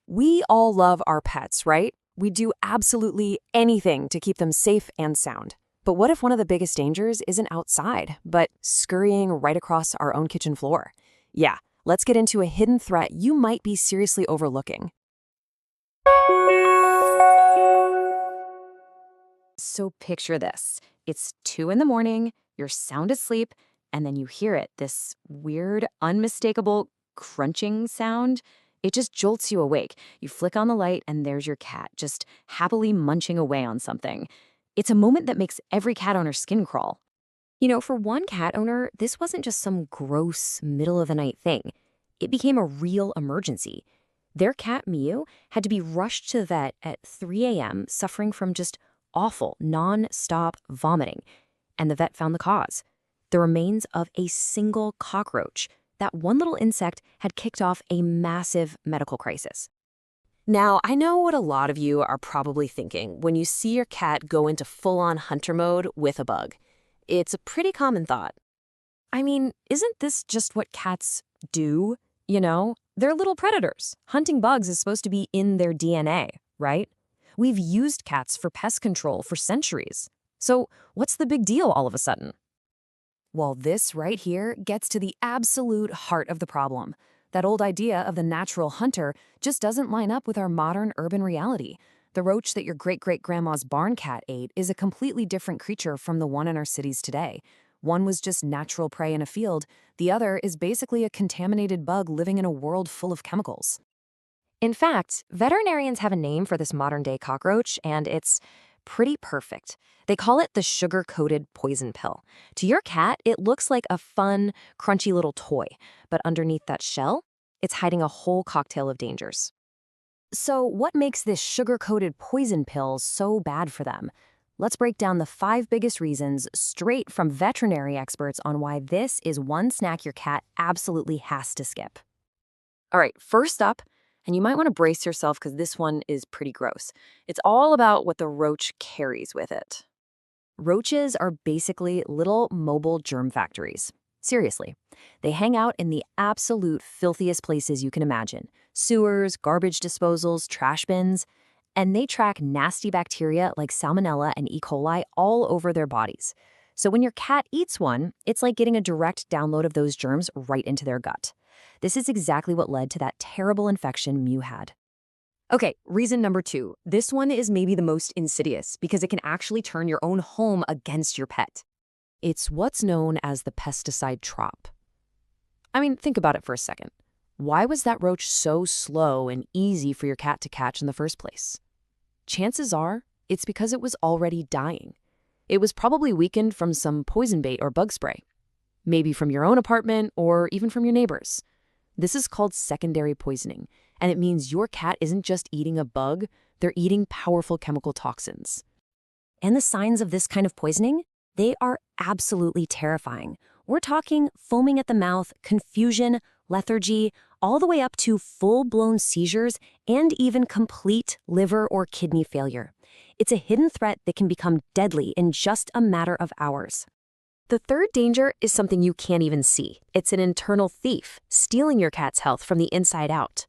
We all love our pets, right? We do absolutely anything to keep them safe and sound. But what if one of the biggest dangers isn't outside, but scurrying right across our own kitchen floor? Yeah, let's get into a hidden threat you might be seriously overlooking. So picture this. It's 2 in the morning, you're sound asleep, and then you hear it, this weird, unmistakable crunching sound. It just jolts you awake. You flick on the light, and there's your cat, just happily munching away on something. It's a moment that makes every cat owner's skin crawl. For one cat owner, this wasn't just some gross, middle of the night thing. It became a real emergency. Their cat, Meow, had to be rushed to the vet at 3 a.m., suffering from just awful, non-stop vomiting. And the vet found the cause: the remains of a single cockroach. That one little insect had kicked off a massive medical crisis. Now, I know what a lot of you are probably thinking when you see your cat go into full-on hunter mode with a bug. It's a pretty common thought. I mean, isn't this just what cats do? They're little predators. Hunting bugs is supposed to be in their DNA, right? We've used cats for pest control for centuries. So what's the big deal all of a sudden? Well, this right here gets to the absolute heart of the problem. That old idea of the natural hunter just doesn't line up with our modern urban reality. The roach that your great-great-grandma's barn cat ate is a completely different creature from the one in our cities today. One was just natural prey in a field. The other is basically a contaminated bug living in a world full of chemicals. In fact, veterinarians have a name for this modern-day cockroach, and it's pretty perfect. They call it the sugar-coated poison pill. To your cat, it looks like a fun, crunchy little toy, but underneath that shell, it's hiding a whole cocktail of dangers. So what makes this sugar-coated poison pill so bad for them? Let's break down the 5 biggest reasons straight from veterinary experts on why this is one snack your cat absolutely has to skip. All right, first up, and you might want to brace yourself because this one is pretty gross. It's all about what the roach carries with it. Roaches are basically little mobile germ factories. Seriously, they hang out in the absolute filthiest places you can imagine: sewers, garbage disposals, trash bins. And they track nasty bacteria like Salmonella and E. coli all over their bodies. So when your cat eats one, it's like getting a direct download of those germs right into their gut. This is exactly what led to that terrible infection Mew had. Okay, reason number 2. This one is maybe the most insidious because it can actually turn your own home against your pet. It's what's known as the pesticide trap. I mean, think about it for a second. Why was that roach so slow and easy for your cat to catch in the first place? Chances are, it's because it was already dying. It was probably weakened from some poison bait or bug spray, maybe from your own apartment or even from your neighbors. This is called secondary poisoning, and it means your cat isn't just eating a bug, they're eating powerful chemical toxins. And the signs of this kind of poisoning? They are absolutely terrifying. We're talking foaming at the mouth, confusion, lethargy, all the way up to full-blown seizures and even complete liver or kidney failure. It's a hidden threat that can become deadly in just a matter of hours. The third danger is something you can't even see. It's an internal thief, stealing your cat's health from the inside out.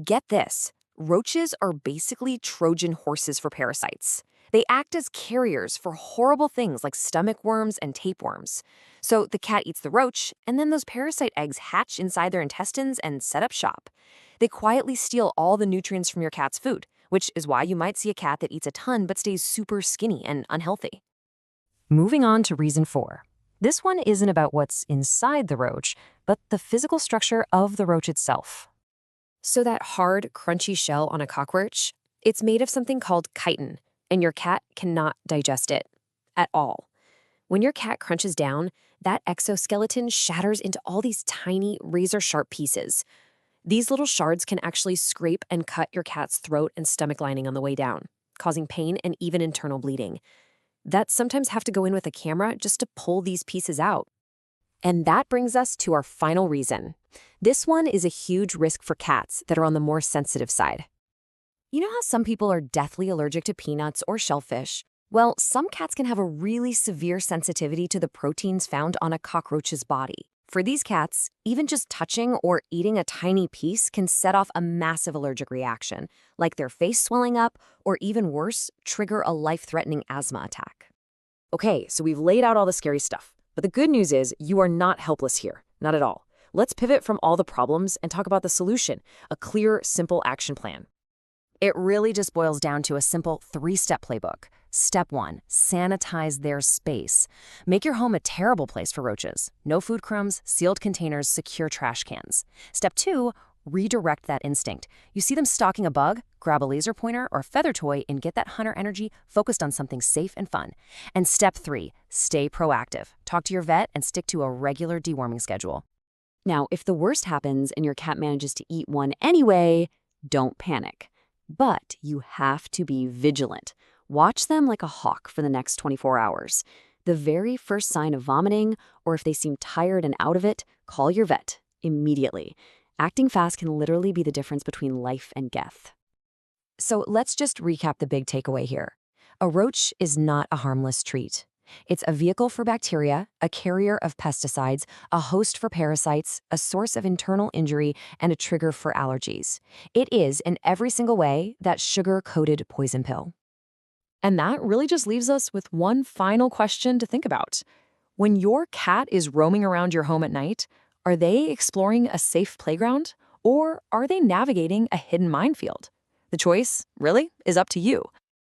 Get this, roaches are basically Trojan horses for parasites. They act as carriers for horrible things like stomach worms and tapeworms. So the cat eats the roach, and then those parasite eggs hatch inside their intestines and set up shop. They quietly steal all the nutrients from your cat's food, which is why you might see a cat that eats a ton but stays super skinny and unhealthy. Moving on to reason 4. This one isn't about what's inside the roach, but the physical structure of the roach itself. So that hard, crunchy shell on a cockroach, it's made of something called chitin, and your cat cannot digest it at all. When your cat crunches down, that exoskeleton shatters into all these tiny, razor-sharp pieces. These little shards can actually scrape and cut your cat's throat and stomach lining on the way down, causing pain and even internal bleeding. That sometimes have to go in with a camera just to pull these pieces out. And that brings us to our final reason. This one is a huge risk for cats that are on the more sensitive side. You know how some people are deathly allergic to peanuts or shellfish? Well, some cats can have a really severe sensitivity to the proteins found on a cockroach's body. For these cats, even just touching or eating a tiny piece can set off a massive allergic reaction, like their face swelling up, or even worse, trigger a life-threatening asthma attack. Okay, so we've laid out all the scary stuff. But the good news is you are not helpless here. Not at all. Let's pivot from all the problems and talk about the solution, a clear, simple action plan. It really just boils down to a simple 3-step playbook. Step 1, sanitize their space. Make your home a terrible place for roaches. No food crumbs, sealed containers, secure trash cans. Step 2, redirect that instinct. You see them stalking a bug? Grab a laser pointer or feather toy and get that hunter energy focused on something safe and fun. And step 3, stay proactive. Talk to your vet and stick to a regular deworming schedule. Now, if the worst happens and your cat manages to eat one anyway, don't panic. But you have to be vigilant. Watch them like a hawk for the next 24 hours. The very first sign of vomiting, or if they seem tired and out of it, call your vet immediately. Acting fast can literally be the difference between life and death. So let's just recap the big takeaway here. A roach is not a harmless treat. It's a vehicle for bacteria, a carrier of pesticides, a host for parasites, a source of internal injury, and a trigger for allergies. It is, in every single way, that sugar-coated poison pill. And that really just leaves us with one final question to think about. When your cat is roaming around your home at night, are they exploring a safe playground, or are they navigating a hidden minefield? The choice, really, is up to you.